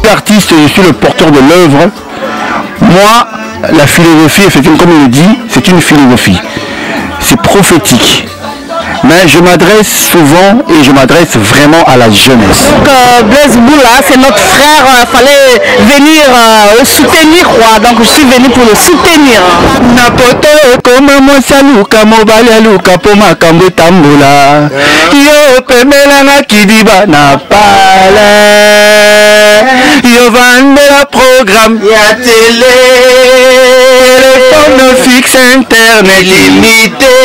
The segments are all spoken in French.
artiste, je suis le porteur de l'œuvre. Moi, la philosophie, effectivement, comme il le dit, c'est une philosophie. C'est prophétique. Mais je m'adresse souvent et je m'adresse vraiment à la jeunesse. Donc Blaise Boula, c'est notre frère, fallait venir le soutenir quoi. Donc je suis venu pour le soutenir. Napoto comme moi saluka mobali aluka po makambo tambola. Yo pemela na kidiba na pale. Yo vandela programme ya télé. Téléphone fixe internet limité.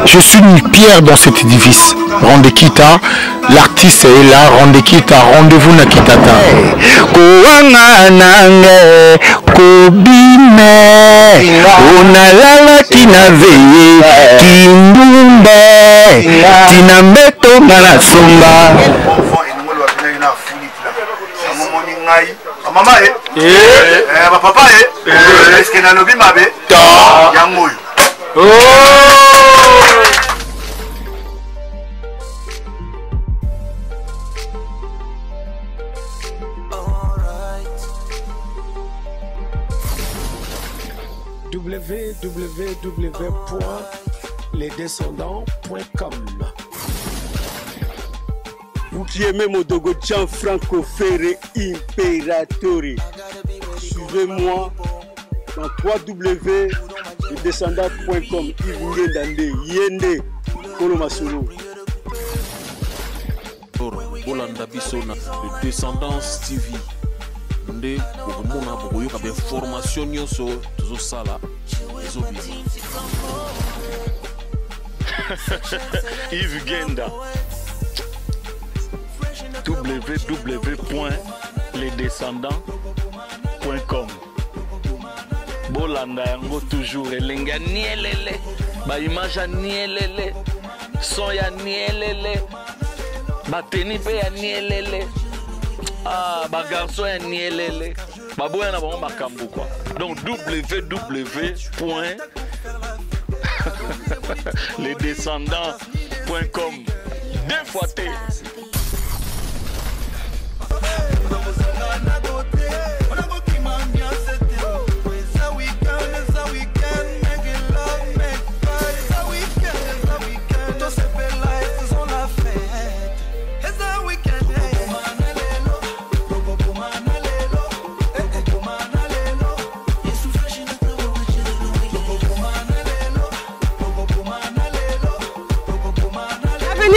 Je suis une pierre dans cet édifice. Rondekita, l'artiste est là. Rondekita, rendez-vous na kitata. Kouanga nange, kobime, onalala kinaveye, kindumbe, tinambeto malasomba. Maman papa est-ce que nalobi mabe yango www.lesdescendants.com. Vous qui aimez Modogo Gianfranco Ferré Imperatori, suivez-moi dans www.lesdescendants.com. Yende Kolo Masolo. Bolanda Bissona, le Descendance TV. Nde bokomona bokoyoka ba information nyonso tozosala ezobiza. Yves Genda. www.lesdescendants.com. Bolanda yango toujours elenga nielele, ba image ya nielele, son ya nielele, ba teni pe ya nielele, ba garçon ya nielele, ba boya na bango makambo quoi. Donc www.lesdescendants.com. Deux fois T.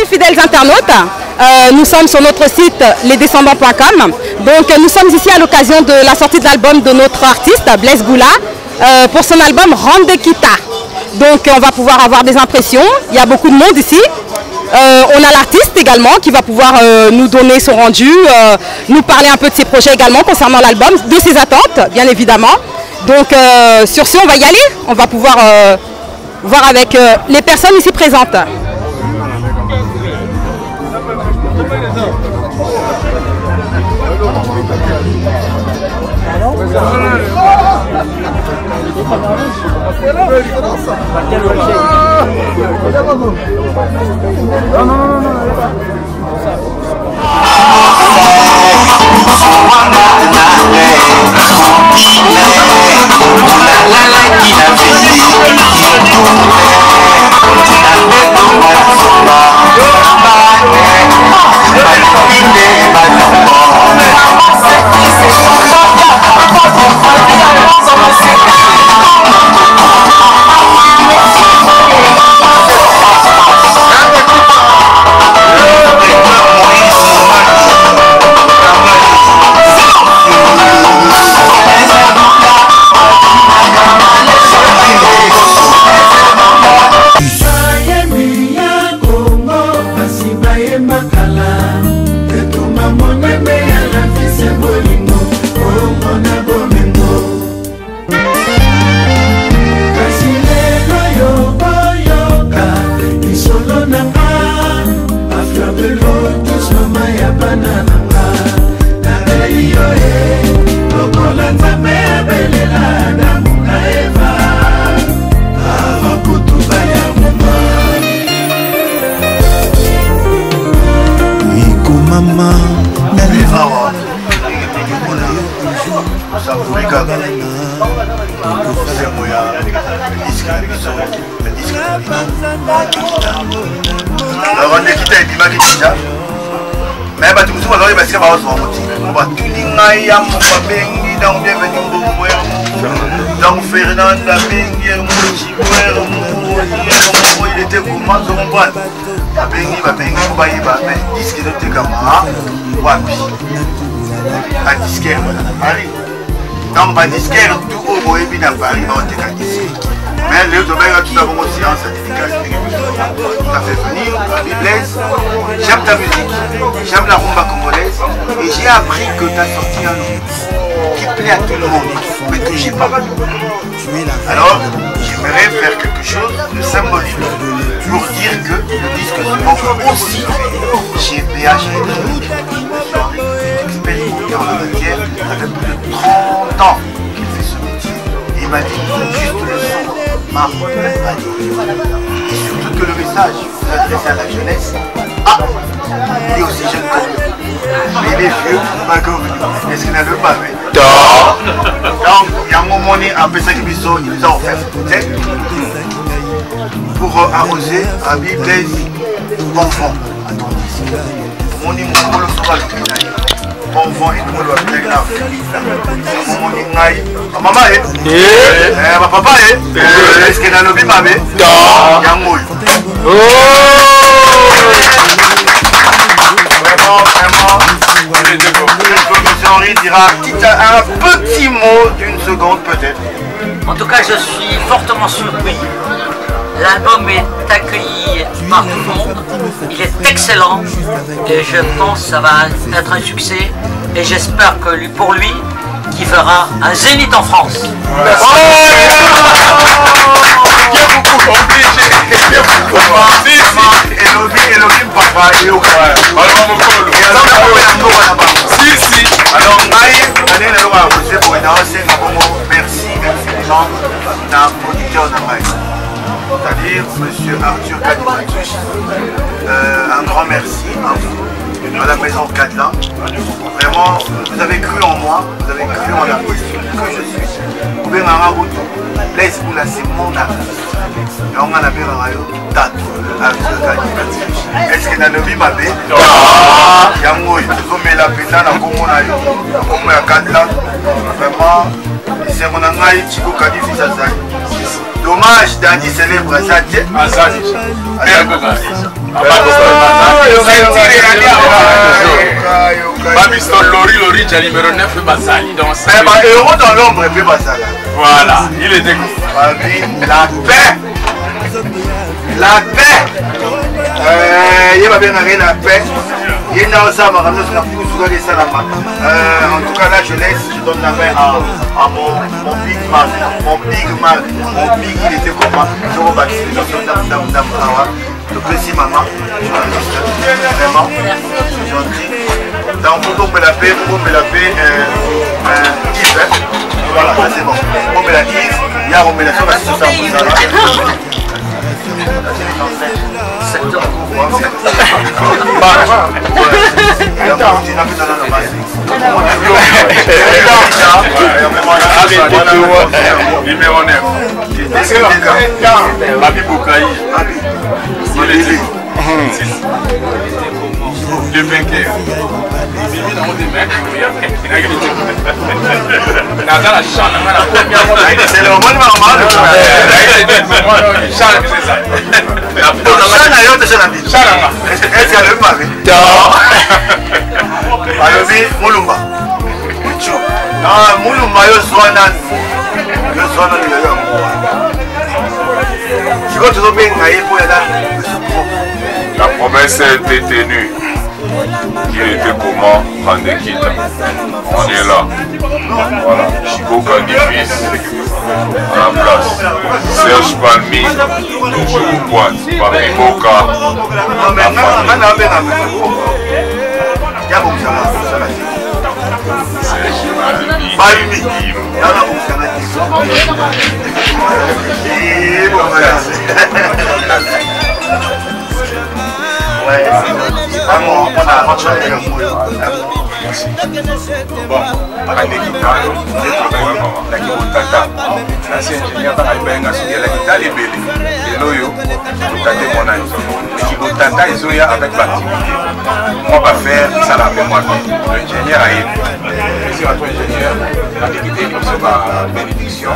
Fidèles internautes, nous sommes sur notre site lesdescendants.com. Donc nous sommes ici à l'occasion de la sortie de l'album de notre artiste Blaise Boula pour son album Rondekita. Donc on va pouvoir avoir des impressions, il y a beaucoup de monde ici. On a l'artiste également qui va pouvoir nous donner son rendu, nous parler un peu de ses projets également concernant l'album, de ses attentes bien évidemment. Donc sur ce on va y aller, on va pouvoir voir avec les personnes ici présentes. on est quitté et m'a déjà. Mais bah tu me souviens parce que bah on se va tout l'ingaï à mon babengi dans bienvenue dans Fernand la bengi il était comment son bon la bengi va mais disque de Tegama wapi à disque Paris dans ma disque tout au bout et bien Paris on était à disque. Mais le domaine a tout d'abord aussi un certificat qui t'a fait venir à Blaise. J'aime ta musique, j'aime la rumba congolaise et j'ai appris que tu as sorti un nom qui plaît à tout le monde mais que j'ai pas. Alors j'aimerais faire quelque chose de symbolique pour dire que le disque se vend aussi chez BH expérimenté en la matière avec plus de 30 ans qu'il fait ce métier. Et il m'a dit juste le son. Et surtout que le message vous adressez à la jeunesse, il est aussi jeune comme nous. Mais les vieux, pas comme nous. Est-ce qu'il n'a le pas vu? Donc, il y a un moment donné, après ça, il nous a offert cette bouteille pour arroser à Blaise bon vent à ton disque. On dit mon le sauvage bon vent et tout le monde là. Mon dit naï. Maman ma papa est-ce que dans le bim avait Yangoy. Vraiment Monsieur Henri dira un petit mot d'une seconde peut-être. En tout cas je suis fortement surpris. L'album est accueilli par tout le monde, il est excellent et je pense que ça va être un succès et j'espère que pour lui, qui fera un zénith en France. C'est-à-dire Monsieur Arthur Kadimatush, un grand merci à vous, à la maison Cadlan. Vraiment, vous avez cru en moi, vous avez cru en l'artiste que je suis. Vous avez un Blaise Goula, c'est mon artiste. Et on a la Tato, Arthur Kadimatush. Est-ce qu'il y a le bim avec Yangoy, vous avez la pétale à Komo à Cadlan. Vraiment, c'est mon angaï, Chico Kadif Isazai. Dommage, Dani célèbre Azadi. Lori, j'ai numéro 9 Basali. Héros dans l'ombre et Basali. Voilà, il était la paix. La paix. Il va bien arriver la paix. Il y a un ensemble, en tout cas là je laisse, je donne la main à mon big man, mon big il était comment, je rebâtis les gens, donc merci maman, vraiment, gentil. Donc pour me la paix, Yves, voilà, c'est bon, on me la Yves, il y a on me la sur ça, numéro 9. Babi Boukaï. Le vainqueur. C'est le moment normal. Est-ce qu'elle est mariée? Alobi Mulumba. Non, Mulumba yo soana. Yo soana yo. Je vais toujours bien gagner pour la promesse était tenue. Il était comment? Randekita. On est là. Voilà. Chico Kadifis à la place. Serge Palmy, toujours au boîte. Papi Boka. avec l'activité. On va faire ça la même moi. L'ingénieur a été. Si votre ingénieur a quitté la bénédiction,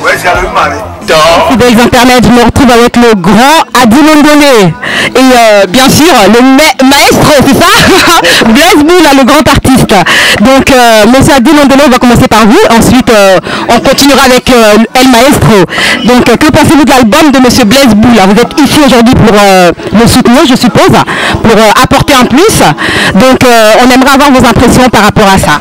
oui, c'est le mal. Fidèles internet, je me retrouve avec le grand Adi Londolé et bien sûr le maestro, c'est ça? Blaise Boula, le grand artiste. Donc monsieur Adi Londolé, on va commencer par vous, ensuite on continuera avec El Maestro. Donc que pensez-vous de l'album de monsieur Blaise Boula? Vous êtes ici aujourd'hui pour le soutenir, je suppose, pour apporter un plus. Donc on aimerait avoir vos impressions par rapport à ça.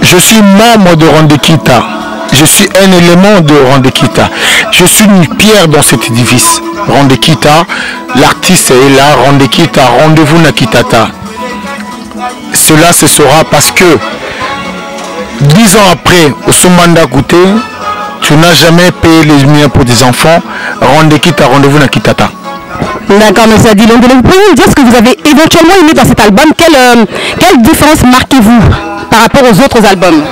Je suis membre de Rondekita. Je suis un élément de Rondekita. Je suis une pierre dans cet édifice. Rondekita, l'artiste est là. Rondekita, rendez-vous Nakitata. Cela se saura parce que 10 ans après, au Soumanda Kouté, tu n'as jamais payé les lumières pour des enfants. Rondekita, rendez-vous Nakitata. D'accord, monsieur Adi Londolé. Vous pouvez nous dire ce que vous avez éventuellement aimé dans cet album? Quelle différence marquez-vous par rapport aux autres albums?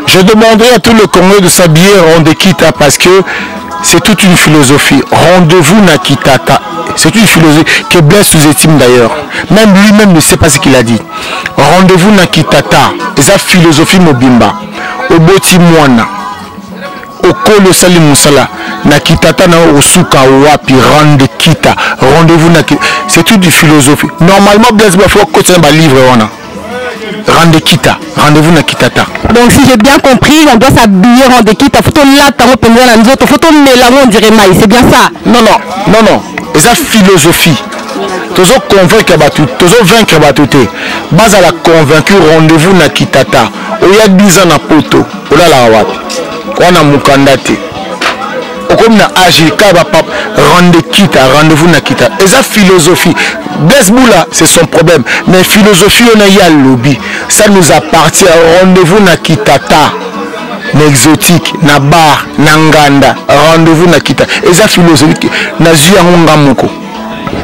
Je demanderai à tout le Congo de s'habiller Rondekita parce que c'est toute une philosophie. Rendez-vous Nakitata. C'est une philosophie que Blaise sous-estime d'ailleurs. Même lui-même ne sait pas ce qu'il a dit. Rendez-vous Nakitata. Et sa philosophie Mobimba. Oboti Mwana. Okolo Sali Moussala. Nakitata na Osuka Wapi. Rondekita. Rendez-vous Nakitata. C'est toute une philosophie. Normalement, Blaise Boula faut continuer à livre. Rondekita, rendez-vous Nakitata. Donc si j'ai bien compris, on doit s'habiller Rondekita, photo là, t'as photo mélange, on dirait maïs, c'est bien ça? Non. Et ça philosophie. Toujours convaincre Batou, toujours vaincre Batouté. Base à la convaincu, rendez-vous Nakitata. Il y a 10 ans à poto, on a la wapi. On a Mukandate. Comme na Ajika, Rondekita, rendez-vous Nakitata. Et ça philosophie. Blaise Boula, c'est son problème. Mais philosophie, on a y a le lobby. Ça nous appartient. Rendez-vous Nakitata. N'exotique, na bar, nanganda. Rendez-vous Nakitata. Et ça philosophie, na zuya moko.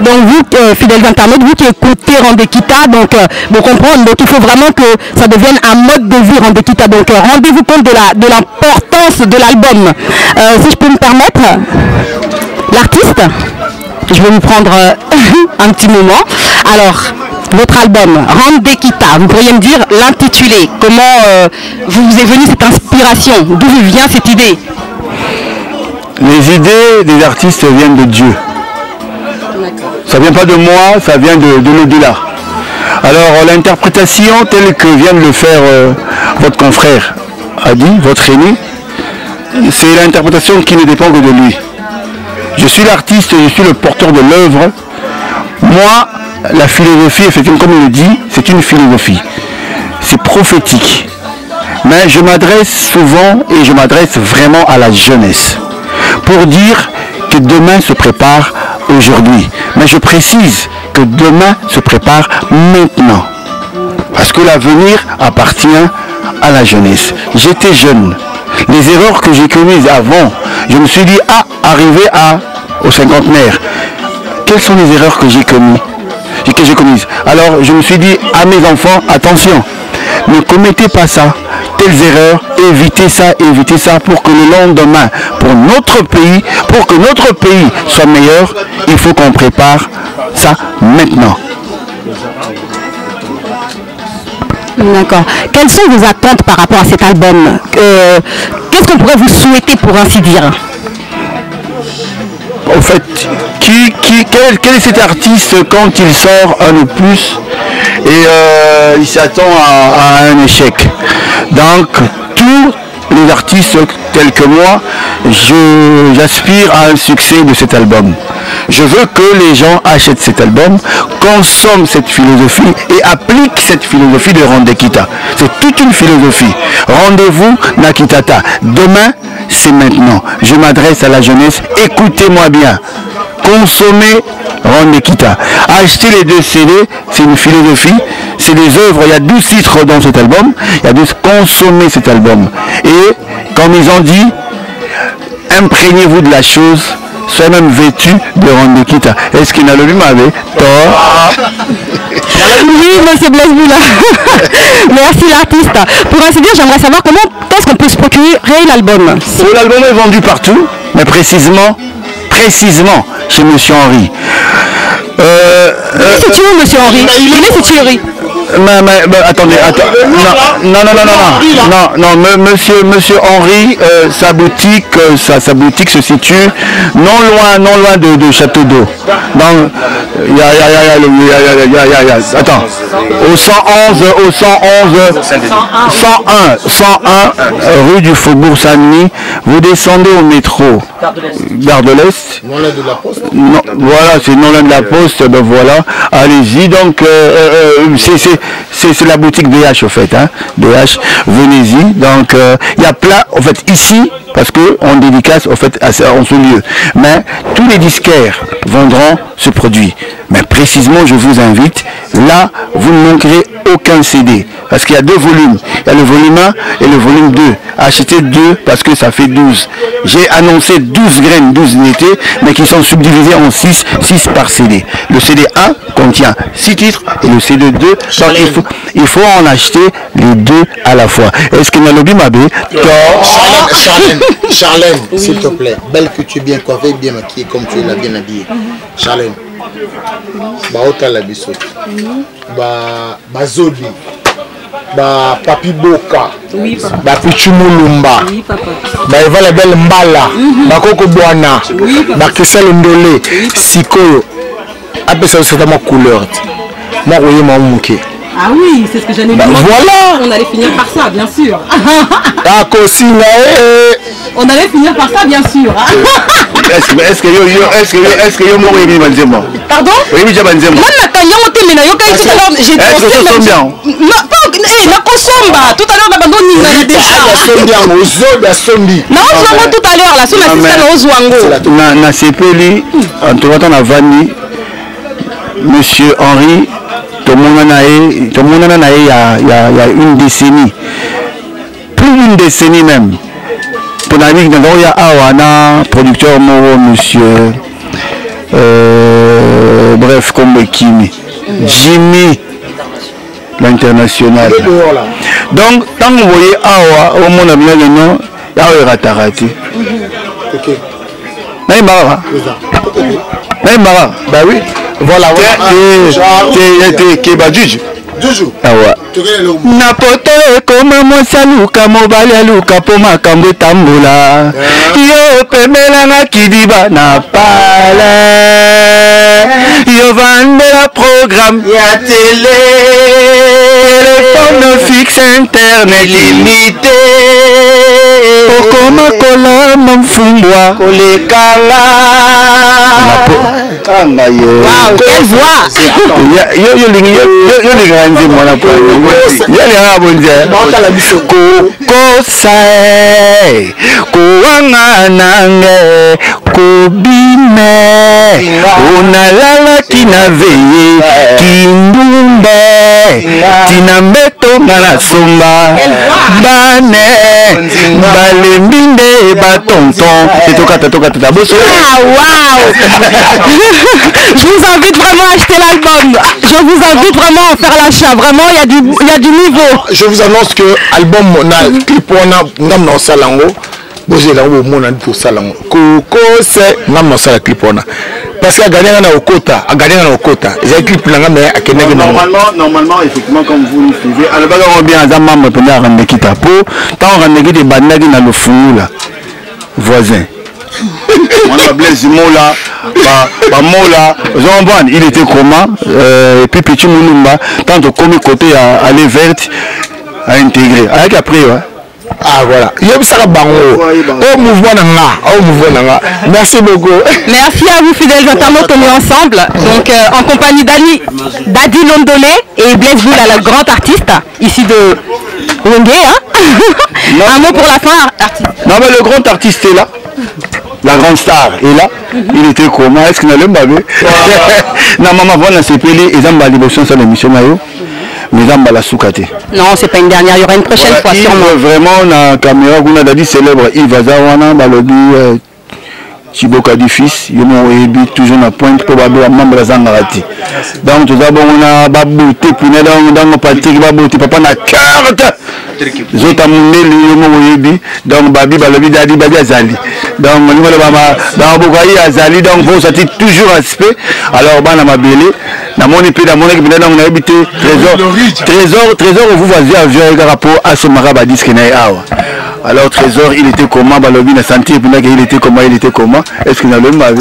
Donc vous, fidèles internautes, vous qui écoutez Rondekita, donc vous comprenez, donc il faut vraiment que ça devienne un mode de vie Rondekita. Donc rendez-vous compte de l'importance de l'album. Si je peux me permettre, l'artiste, je vais vous prendre un petit moment. Alors, votre album, Rondekita, vous pourriez me dire l'intitulé, comment vous est venue cette inspiration, d'où vient cette idée? Les idées des artistes viennent de Dieu. Ça ne vient pas de moi, ça vient de l'au-delà. Alors l'interprétation telle que vient de le faire votre confrère Adi, votre aîné, c'est l'interprétation qui ne dépend que de lui. Je suis l'artiste, je suis le porteur de l'œuvre. Moi, la philosophie, effectivement, comme il le dit, c'est une philosophie. C'est prophétique. Mais je m'adresse souvent et je m'adresse vraiment à la jeunesse. Pour dire que demain se prépare aujourd'hui. Mais je précise que demain se prépare maintenant. Parce que l'avenir appartient à la jeunesse. J'étais jeune. Les erreurs que j'ai commises avant, je me suis dit, arrivé au cinquantenaire, quelles sont les erreurs que j'ai commises? Alors je me suis dit à mes enfants, attention, ne commettez pas ça, telles erreurs, évitez ça pour que le lendemain, pour que notre pays soit meilleur, il faut qu'on prépare ça maintenant. D'accord. Quelles sont vos attentes par rapport à cet album? Qu'est-ce qu'on pourrait vous souhaiter pour ainsi dire? En fait, quel est cet artiste quand il sort un ou plus et il s'attend à un échec? Donc, tous les artistes tels que moi, j'aspire à un succès de cet album. Je veux que les gens achètent cet album, consomment cette philosophie et appliquent cette philosophie de Rondekita. C'est toute une philosophie. Rendez-vous Nakitata. Demain, c'est maintenant. Je m'adresse à la jeunesse. Écoutez-moi bien. Consommez Rondekita. Achetez les 2 CD, c'est une philosophie. C'est des œuvres, il y a 12 titres dans cet album. Il y a 12, consommez cet album. Et comme ils ont dit, imprégnez-vous de la chose, soit même vêtu de Rondekita. Est-ce qu'il n'a le lui m'avait tort? Oui, monsieur Blaise Boula. Merci l'artiste. Pour ainsi dire, j'aimerais savoir comment est-ce qu'on peut se procurer l'album. L'album est vendu partout, mais précisément chez Monsieur Henri. C'est tu où, Monsieur Henri? Il est situé, Henri. Attendez, non, monsieur Henri, sa boutique se situe non loin de Château d'Eau. Attends, au 101 rue du Faubourg Saint-Denis, vous descendez au métro, Gare de l'Est. Non loin de la Poste. Non, voilà, c'est non loin de la Poste, ben voilà, allez-y, donc c'est la boutique BH au fait, hein, BH, venez-y, donc il y a plein, en fait, ici, parce qu'on dédicace en fait en ce lieu, mais tous les disquaires vendront ce produit, mais précisément je vous invite, là vous ne manquerez aucun CD, parce qu'il y a 2 volumes, il y a le volume 1 et le volume 2, achetez 2 parce que ça fait 12, j'ai annoncé 12 graines, 12 unités, mais qui sont subdivisées en 6 par CD, le CD 1 contient 6 titres et le CD 2, donc il faut en acheter les 2 à la fois. Est-ce qu'il y a le bimabé? Charlène, s'il te plaît, belle que tu es bien coiffée, bien maquillée, comme tu l'as bien habillée. Charlène, Baota la biso, Bazoli, Papi Boka, Pichumulumba, Eva la belle Mbala, Bakoko Boana, Bakissel Ndolé, Sikoyo, après ça c'est ma couleur. Moi, oui, mon mouké. Ah oui, c'est ce que j'allais dire. Voilà. On allait finir par ça, bien sûr. On allait finir par ça, bien sûr. Est-ce que yo mori mi banzema? Pardon? Oui, mi jabanzema. Moi na kanya moté mais na yo kai tout à l'heure j'ai dansé bien. Non, pas na kosomba. Tout à l'heure na bando ni na déjà. Non, tout à l'heure là, sur la système ozwango. Na sepeli en tout cas na vani Monsieur Henri, tout le monde en a il y a une décennie, plus d'une décennie même. Pour la vie, il y a un producteur Moro, monsieur, bref, comme Kimi, Jimmy, l'international. Donc, quand vous voyez Awa, au monde a bien le nom, il y a un ratarati. Naïmara. Bah oui. Voilà, t'es Juju. Na poto ekoma mosaluka mobali aluka po makambo etambola yo pemelanga kidiba na pale yo vandela programme ya télé téléphone fixe internet limité okoma kolama mfumbwa kolekala Wow, quelle voix! Yo kokosai kowanganange kobime onalalaki na veye kindumbe tina mbetonga na somba bane balembi nde batonton etokata boso. Wow! Je vous invite vraiment à acheter l'album. Je vous invite vraiment à faire l'achat. Vraiment, il y a du niveau. Je vous annonce que l'album, le clip, on a salango. J'ai là où on a tout salango. Coco, c'est non ça le clip on a. Parce qu'à gagner au quota, J'ai un clip là mais à Kenega. Normalement, effectivement, comme vous le suivez, à la base on bien à membre pour rendre qui tapo. Tant on rend des bandagi dans le fou là, voisin. On a Blaise Mola, il était comment et puis Petit Moulumba, tant au commis côté à aller verte à intégrer. Avec après, ouais. Ah voilà. Merci beaucoup. Merci à vous fidèles internautes, on est ensemble. Donc en compagnie d'Adi Londolé et Blaise Boula, le grand artiste ici de Wenge. Hein. Un mot pour la fin, artiste. Non mais le grand artiste est là. La grande star est là. Il était comment? Est-ce qu'il a l'air bavé? Non, maman, voilà, c'est pelé. Ils ont l'émotion sur l'émission. Mais ils ont la soukate. Non, c'est pas une dernière. Il y aura une prochaine fois, sûrement. Vraiment, la caméra, on a dit célèbre Yves Azawana, Balobi, Chiboka du fils, Yomo Oyebi, toujours na pointe pour Babé, membre de Zangarati. Donc, tout d'abord, on a Babouté, puis dans Patrick Babouté, papa na carte. Zota Moundé, Yomo Oyebi, donc Babi, Balobi, Dadi, Babi Azali. Donc, on va dans Bokaï Azali, donc, vous sortir toujours aspect. Alors, Bana Mabélé, dans mon épée, dans mon équipe, on a habité Trésor, vous voyez, par rapport à ce marabadis qui n'est pas. Alors Trésor, il était comment? Balobi n'a senti il était comment? Est-ce qu'il a le mal?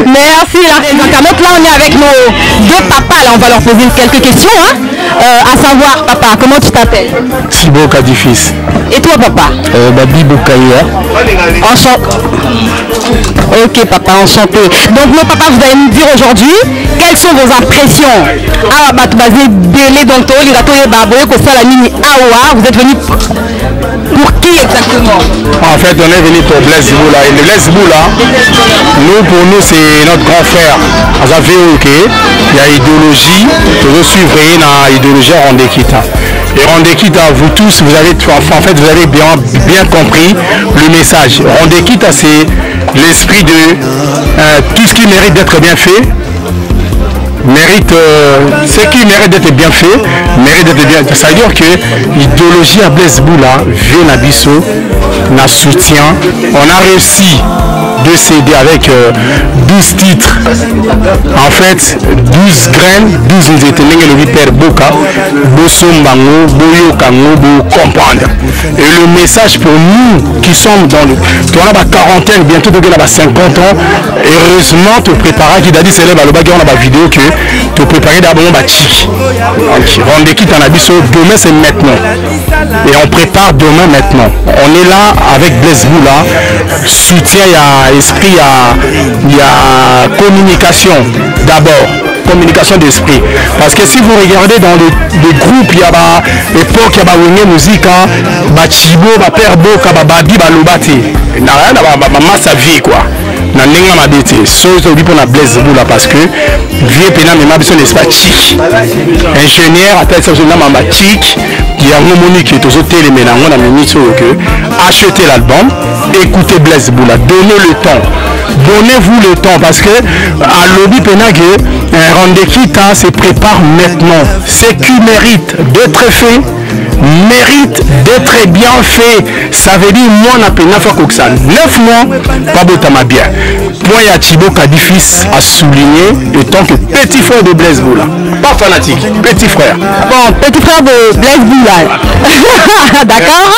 Merci la internaute. Là on est avec nos deux papas, là on va leur poser quelques questions. À savoir, papa, comment tu t'appelles? Chiboka du fils. Et toi papa? Babi Bokaïa. Enchanté. Ok papa, enchanté. Donc nos papas, vous allez nous dire aujourd'hui quelles sont vos impressions. Ah bah tu vas délai donc toi les gâteaux et baboye que ça la mini awa. Vous êtes venu pour qui exactement? En fait, on est venu pour Blaise Boula. Et le Blaise Boula, pour nous, c'est notre grand frère. Il y a idéologie, vous suivre une idéologie Rondekita. Et Rondekita, vous tous, vous avez bien compris le message. Rondekita, c'est l'esprit de tout ce qui mérite d'être bien fait. Ce qui mérite d'être bien fait, mérite d'être bien. Ça veut dire que l'idéologie à Blaise Boula, vient à Bissau, n'a soutien. On a réussi de s'aider avec 12 titres. En fait, 12 graines, 12 nzétenenge le Père Boka, Bosombango, Boyokango, comprendre. Et le message pour nous qui sommes dans le. Tu as la quarantaine, bientôt tu as 50 ans. Heureusement, tu prépares, qui t'a dit, c'est là, on a la vidéo que tu prépares d'abord ma chic. Rendez-vous en abisso, demain c'est maintenant. Et on prépare demain maintenant. On est là avec Blaise Boula, soutien, il y a esprit, il y a communication d'abord. Communication d'esprit. Parce que si vous regardez dans les groupes, il y a l'époque, il y a la musique, Bachibo, Père Boka, Babi, Balobati. Il n'y a rien à ma vie, quoi. Na nenga mabete so pour la Blaise Boula parce que vieux pena mais ma n'est pas chic ingénieur à tête sur la chic il y a un moment qui est aux hôtels et maintenant on a mis que acheter l'album écoutez Blaise Boula donnez le temps donnez-vous le temps parce que à lobby penage un Rondekita se prépare maintenant ce qui mérite d'être fait mérite d'être bien fait. Ça veut dire moi on a peine à faire comme ça 9 mois pas botama bien point à Chiboka du fils à souligner étant que petit frère de Blaise Boula pas fanatique petit frère petit frère de Blaise Boula d'accord.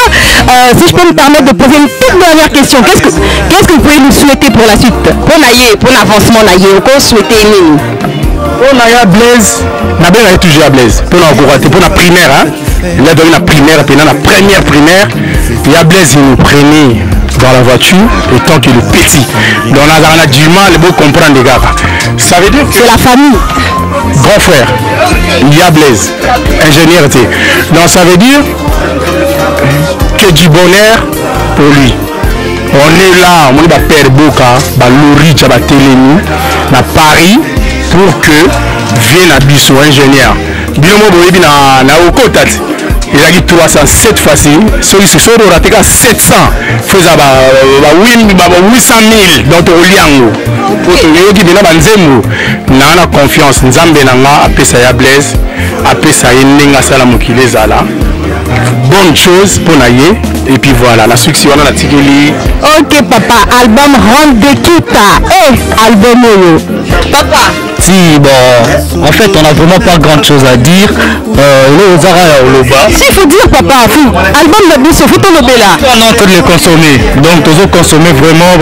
Si je peux me permettre de poser une toute dernière question, qu'est-ce que vous pouvez nous souhaiter pour la suite pour l'avancement qu'on souhaiter on a Blaise n'a bien toujours à Blaise pour la primaire il a donné la primaire pendant la première primaire il y a Blaise il nous prenait dans la voiture autant que le petit donc on a du mal pour comprendre les gars ça veut dire que c'est la famille grand frère il y a Blaise ingénieur donc ça veut dire que du bonheur pour lui on est là on est à Père Boka Lori Tchabatelemi à Paris pour que vienne à Bissau ingénieur Bilomo Boyebi na Okota il a dit 307 facile celui-ci sur le raté 700 faisait 800 000 dans ton liango pour te dire qu'il a banzemo na confiance nzambe nanga apesa ya Blaise apesa yenga sala mokile zala bonne chose pour naye et puis voilà la succès on a la tikeli. Ok papa album Rondekita album papa. Si bon en fait on n'a vraiment pas grand chose à dire s'il faut dire papa album de Bissau faut ton là non que les consommer donc toujours consommer vraiment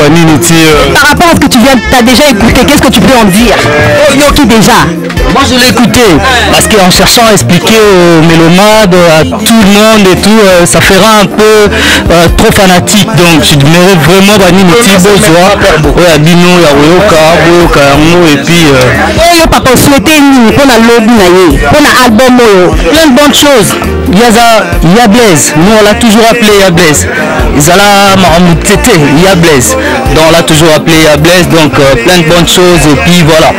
par rapport à ce que tu as déjà écouté qu'est-ce que tu peux en dire Yoki déjà moi je l'ai écouté parce qu'en cherchant à expliquer aux mélomades à tout le monde et tout ça fera un peu trop fanatique donc je dirais vraiment et puis papa souhaiter pour la lobby pour l'album plein de bonnes choses il y a Blaise nous on l'a toujours appelé Blaise Zala Maramutete il y a Blaise donc on l'a toujours appelé Blaise donc plein de bonnes choses et puis voilà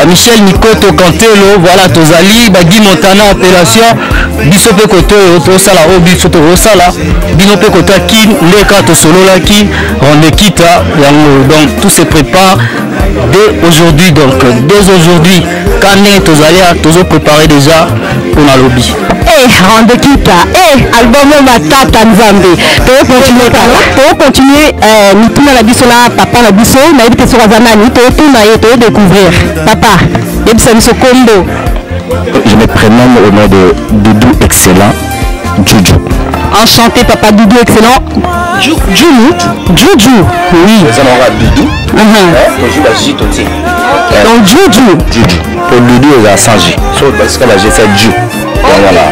Michel Nikoto Kantelo voilà Tozali Guy Montana appellation biso pe côté to sala o biso to sala bino pe côté qui les cartes solo là qui on est quitte donc tout se prépare dès aujourd'hui donc dès aujourd'hui quand on est aux aléas toujours préparé déjà pour la lobby. Rende quitte album Matata Nzambe to continuer mituna la biso la papa la biso na yebite so razanani to tuna ye to découvrir papa yebisa biso kombo. Je me prénomme au nom de Doudou Excellent Juju. Enchanté papa Doudou Excellent Juju. Oui. Donc Juju. Pour Doudou il a changé. Parce que là j'ai fait Juju. Voilà.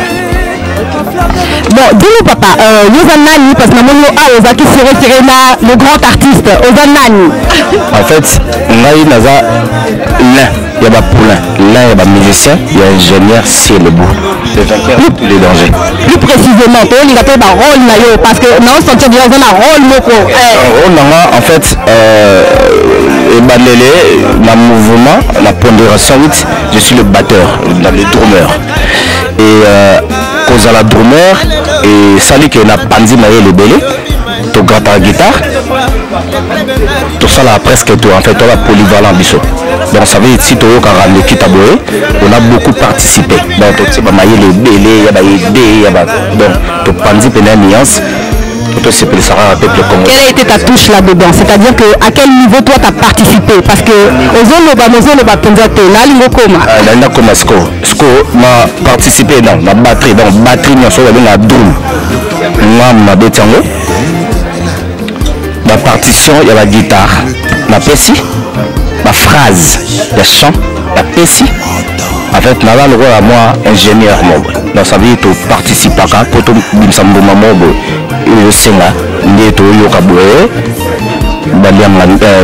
Bon, dis-nous papa, Yozanani, parce que nous qui se retiré le grand artiste, Ozanani. En fait, il y a l'un, il y a musicien, il y a ingénieur, c'est le bout. Le vainqueur de tous les dangers. Plus précisément, il y a un rôle, parce que nous sommes sentis dans un rôle. En fait, le mouvement, la pondération 8, je suis le batteur, le drummer. Et cause à la drummer, et sali que na pandi maye le belé, to gratte la guitare, tout ça là presque tout, en fait, on a polyvalent biso. Donc ça veut dire si tu as ramené Kitaboé, on a beaucoup participé. Donc tu sais, maye le belé, il y a des donc tu pandi pénal nuance. Quelle a été ta touche là-dedans? C'est-à-dire que à quel niveau toi tu as participé? Parce que m'a participé dans la batterie, dans la batterie, la drum. La partition, il y a la guitare, la pessi, la phrase, le chant, la pessi. En fait, là, le rôle à moi, ingénieur, donc ça veut dire que tu participes à ça, pour tout le monde, le Sénat, les Toyo Kaboué,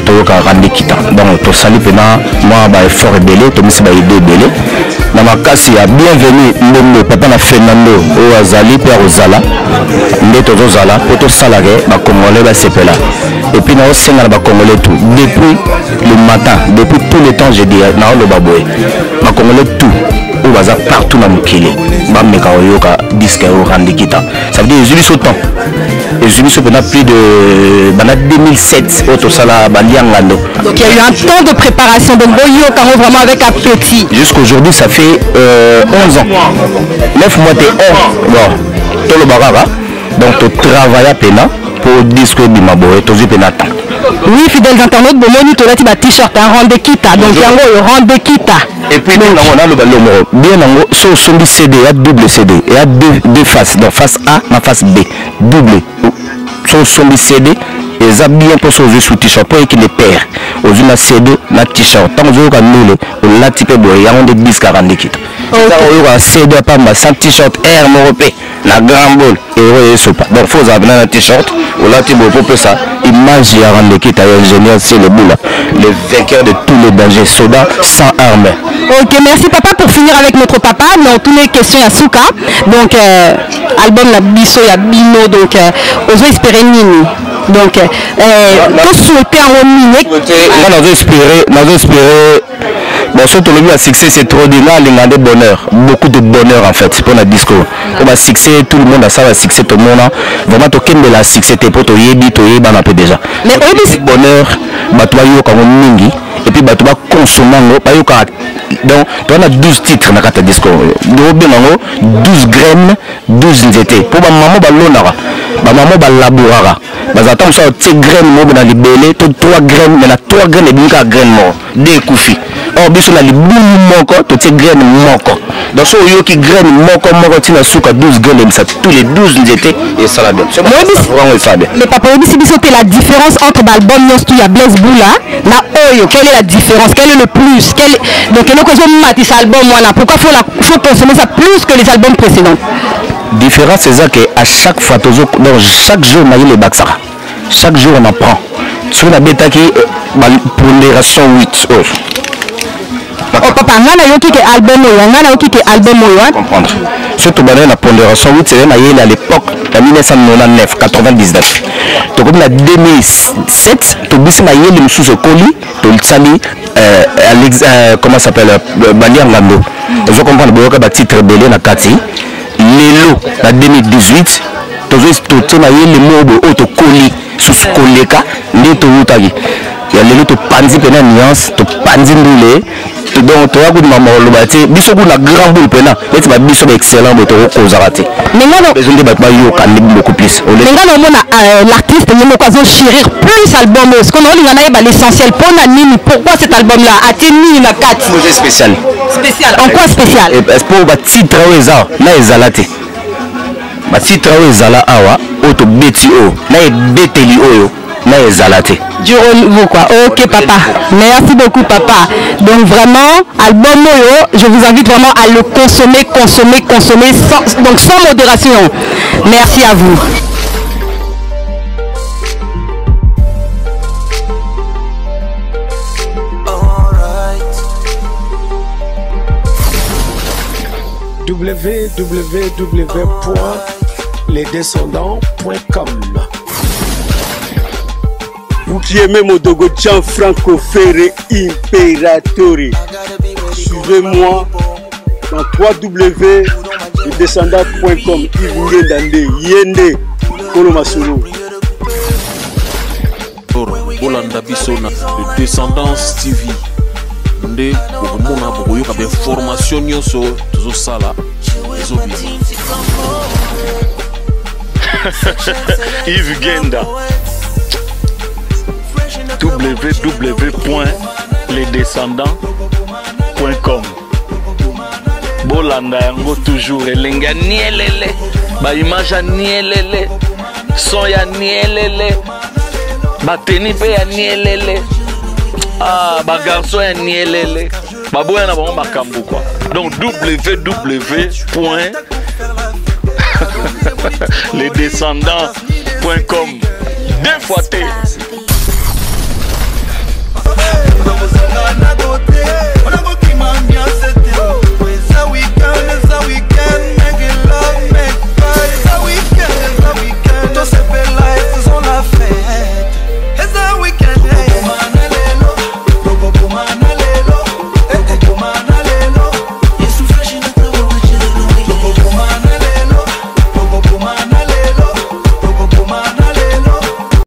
Toyoka Randekita. Donc, tu salis pendant moi, effort et belé, tu me sais, idée belé. Dans ma casse, il y a bienvenue, le papa na Fernando, au Azali, Père Ozala, les Tozala, pour tout salarié, ma Congolais, la CPLA. Et puis, nous sommes à Congolais tout. Depuis le matin, depuis tout le temps, j'ai dit, dans le Baboué, ma Congolais tout. Ou baza partout dans le Kili. Bameka Oyoka, disque au Randekita. Ça veut dire, les Ulis autant. Les Ulis pendant plus de 2007, au Sala Baliangando. Donc il y a eu un temps de préparation. Donc Boyoka vraiment avec un petit. Jusqu'aujourd'hui, ça fait 11 ans. 9 mois de 11. Bon, tout le barara. Donc tu travailles à peine pour disque Bimaboé, tu joues peine. Oui, fidèles internautes, Bomoni, tu as un t-shirt, un Randekita. Donc il y a un Randekita. Et puis, on a le ballon. Bien, sur son CD, il y a double CD. Il y a deux faces. Donc, face A, ma face B. Double. Sur son CD, et ça bien pour sauver sous t-shirt. Pour qu'il les perd. Aux une CD, la t-shirt. Tant que vous avez nul, on l'a typé, il y a un des 10 40 kits. Ça, on a CD, pas mal. Sans t-shirt, air, européen. La grande boule. Et oui, c'est pas. Donc, il faut avoir un t-shirt. On l'a typé pour ça. Image, il y a un kit à ingénieur, c'est le boule. Le vainqueur de tous les dangers. Soda sans armes. Ok, merci papa. Pour finir avec notre papa, dans toutes les questions à Souka. Donc, album la biso ya bino, donc, oso espérer nini. Donc, tout souhaiter en minique. On a espéré. Bon, surtout le succès, c'est trop dingue, il y a de bonheur, beaucoup de bonheur en fait pour la disco. On va succès, tout le monde a ça, va succès, tout le monde a vraiment tout de la succès, t'es pour toi, un peu déjà. Mais le bonheur, toi, mingi, et puis tu vas consommer, donc tu as 12 titres dans la disco. 12 graines, 12 nzete. Pour ma maman, labourara. Attends, ça, tu graines, dans les bélés, 3 graines, mais 3 graines, et 2 graines, des koufis. Or, biso na libu moko, to te graine moko. Donc, so yo qui graine moko, tina souka 12 graines, mais ça tous les 12 nzete et ça la bien. C'est bon, ça bien. Mais papa, c'est la différence entre l'album Nostou ya Blaise Boula, na Oyo. Quelle est la différence? Quel est le plus? Donc, quelle est cet album, voilà. Pourquoi faut consommer ça plus que les albums précédents? Différence, c'est ça qu'à chaque fois, donc chaque jour, on a les Baksara. Chaque jour, on apprend. Sur la bêta qui pondération 8. Oh papa, ngana yoki ke album oyo, comprendre. Surtout la pondération 8, c'est à l'époque en 1999, 99. Donc comme la 2007, tu bis na yeli mususu koli, tu tsali comment s'appelle Baliangando. Je comprends boyoka ba titre belé na kati. lelo na 2018 tozona ye le mobo autocolli sous koleka nde toutaki ya lelo topanzi pena nuance topanzi ndule donc toya kudima maloba te biso kuna grand boule pena eti ba biso ba excellent boto kozaka te ngano besoin de batma yo kan beaucoup plus ngano mona l'artiste yemo kwazo chérir plus album est-ce qu'on a lingana ba l'essentiel pour na nini pourquoi cet album là a tenu na 4 projet spécial en quoi spécial est pour ba titre eza na ezalate ba titre ezala awa auto beti o na ebeteli oyo na ezalate du renouveau quoi. Ok papa, merci beaucoup papa. Donc vraiment, album Moyo, je vous invite vraiment à le consommer sans modération. Merci à vous. www.lesdescendants.com. Vous qui aimez Modogo Gianfranco Ferre Imperatori, suivez-moi dans www.lesdescendants.com. Yende Kolo Masulu. Bolanda Bissona, le Descendance TV. Nde bokomona bokoyoka ba information nyonso tozosala ezobima. Yves Genda. www.lesdescendants.com. Bolanda yango toujours elenga nielele ba image ya nielele son ya nielele ba teni pe ya nielele ba garçon ya nielele ba boya na ba makambu quoi. Donc www.lesdescendants.com. Deux fois T.